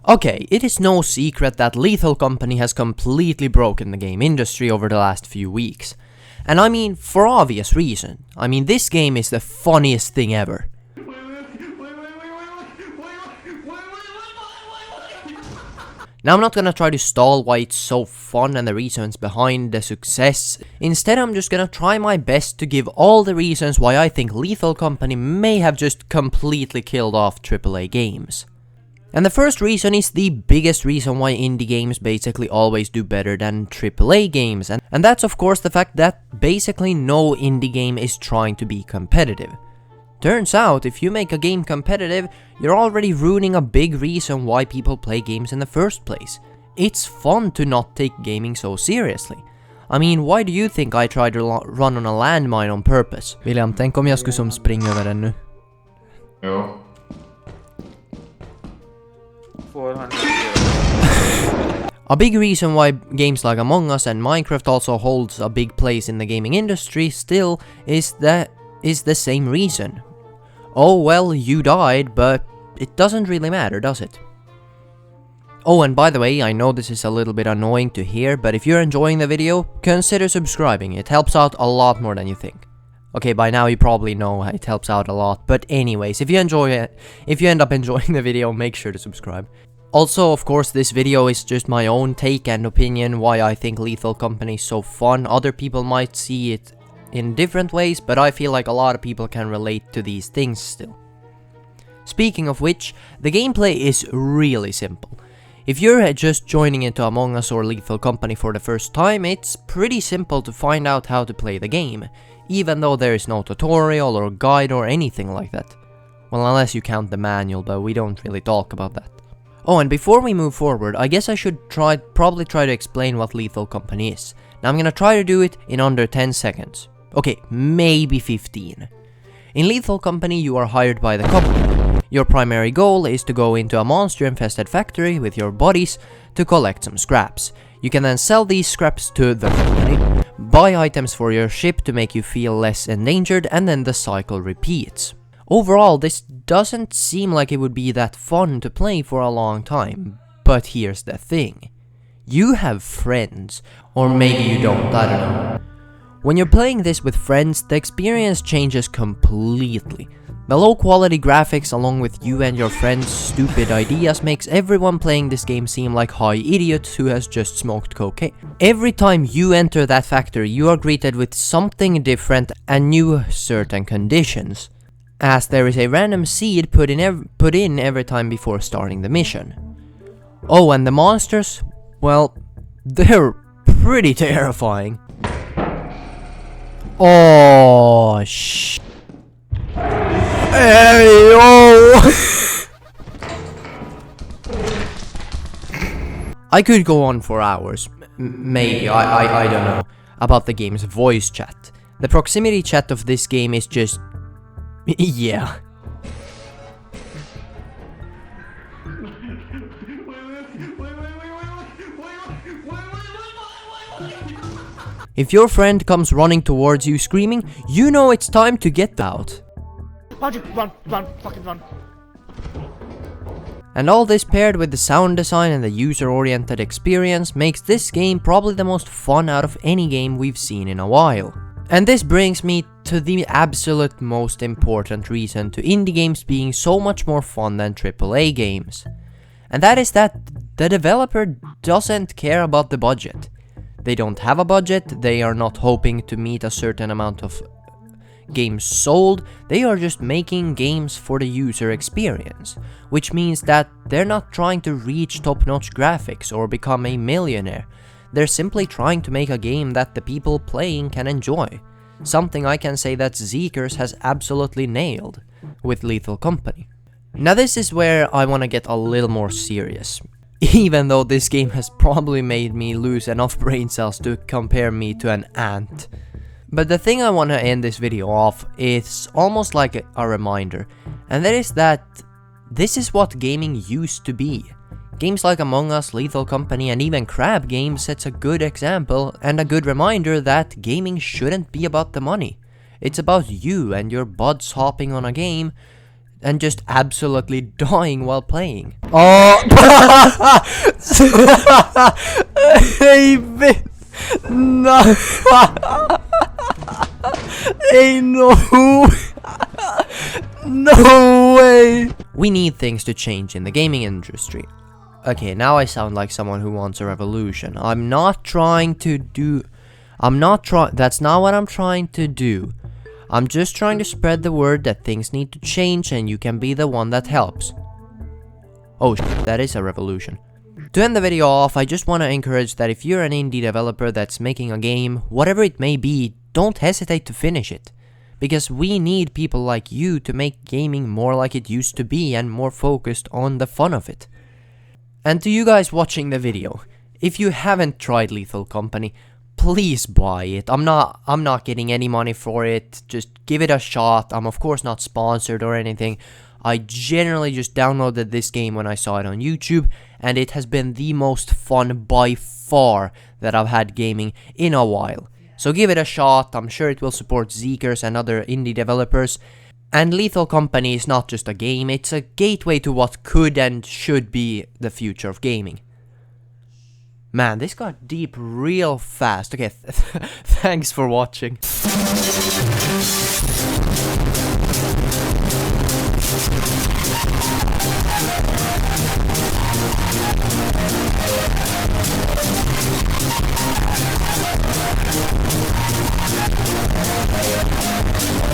Okay, it is no secret that Lethal Company has completely broken the game industry over the last few weeks. And I mean, for obvious reason. I mean, this game is the funniest thing ever. Now I'm not gonna try to stall why it's so fun and the reasons behind the success. Instead I'm just gonna try my best to give all the reasons why I think Lethal Company may have just completely killed off AAA games. And the first reason is the biggest reason why indie games basically always do better than AAA games, and that's of course the fact that basically no indie game is trying to be competitive. Turns out, if you make a game competitive, you're already ruining a big reason why people play games in the first place. It's fun to not take gaming so seriously. I mean, why do you think I tried to run on a landmine on purpose? William, tänk om jag skulle som springa över den nu. Jo. A big reason why games like Among Us and Minecraft also holds a big place in the gaming industry still is the same reason. Oh well, you died, but it doesn't really matter, does it? Oh, and by the way, I know this is a little bit annoying to hear, but if you're enjoying the video, consider subscribing. It helps out a lot more than you think. Okay, by now you probably know it helps out a lot, but anyways, if you end up enjoying the video, make sure to subscribe. Also, of course, this video is just my own take and opinion why I think Lethal Company is so fun. Other people might see it in different ways, but I feel like a lot of people can relate to these things still. Speaking of which, the gameplay is really simple. If you're just joining into Among Us or Lethal Company for the first time, it's pretty simple to find out how to play the game, even though there is no tutorial or guide or anything like that. Well, unless you count the manual, but we don't really talk about that. Oh, and before we move forward, I guess I should probably try to explain what Lethal Company is. Now I'm gonna try to do it in under 10 seconds. Okay, maybe 15. In Lethal Company, you are hired by the company. Your primary goal is to go into a monster-infested factory with your bodies to collect some scraps. You can then sell these scraps to the company, buy items for your ship to make you feel less endangered, and then the cycle repeats. Overall, this doesn't seem like it would be that fun to play for a long time, but here's the thing. You have friends, or maybe you don't, I don't know. When you're playing this with friends, the experience changes completely. The low quality graphics along with you and your friends' stupid ideas makes everyone playing this game seem like high idiots who has just smoked cocaine. Every time you enter that factory, you are greeted with something different and new certain conditions, as there is a random seed put in every time before starting the mission. Oh, and the monsters? Well, they're pretty terrifying. Oh, Hey, oh! I could go on for hours, maybe, I don't know, about the game's voice chat. The proximity chat of this game is just... yeah. If your friend comes running towards you screaming, you know it's time to get out. Run, fucking run. And all this paired with the sound design and the user-oriented experience makes this game probably the most fun out of any game we've seen in a while. And this brings me to the absolute most important reason to indie games being so much more fun than AAA games. And that is that the developer doesn't care about the budget. They don't have a budget, they are not hoping to meet a certain amount of games sold, they are just making games for the user experience, which means that they're not trying to reach top-notch graphics or become a millionaire. They're simply trying to make a game that the people playing can enjoy. Something I can say that Zeekers has absolutely nailed with Lethal Company. Now this is where I want to get a little more serious. Even though this game has probably made me lose enough brain cells to compare me to an ant. But the thing I want to end this video off is almost like a reminder, and that is that this is what gaming used to be. Games like Among Us, Lethal Company, and even Crab Games sets a good example and a good reminder that gaming shouldn't be about the money. It's about you and your buds hopping on a game, and just absolutely dying while playing. Oh! Hey, no! Hey, no! No way! We need things to change in the gaming industry. Okay, now I sound like someone who wants a revolution. That's not what I'm trying to do. I'm just trying to spread the word that things need to change and you can be the one that helps. Oh, that is a revolution. To end the video off, I just want to encourage that if you're an indie developer that's making a game, whatever it may be, don't hesitate to finish it. Because we need people like you to make gaming more like it used to be and more focused on the fun of it. And to you guys watching the video, if you haven't tried Lethal Company, please buy it. I'm not getting any money for it. Just give it a shot. I'm of course not sponsored or anything. I generally just downloaded this game when I saw it on YouTube, and it has been the most fun by far that I've had gaming in a while. So give it a shot. I'm sure it will support Zeekers and other indie developers. And Lethal Company is not just a game, it's a gateway to what could and should be the future of gaming. Man, this got deep real fast. Okay, thanks for watching.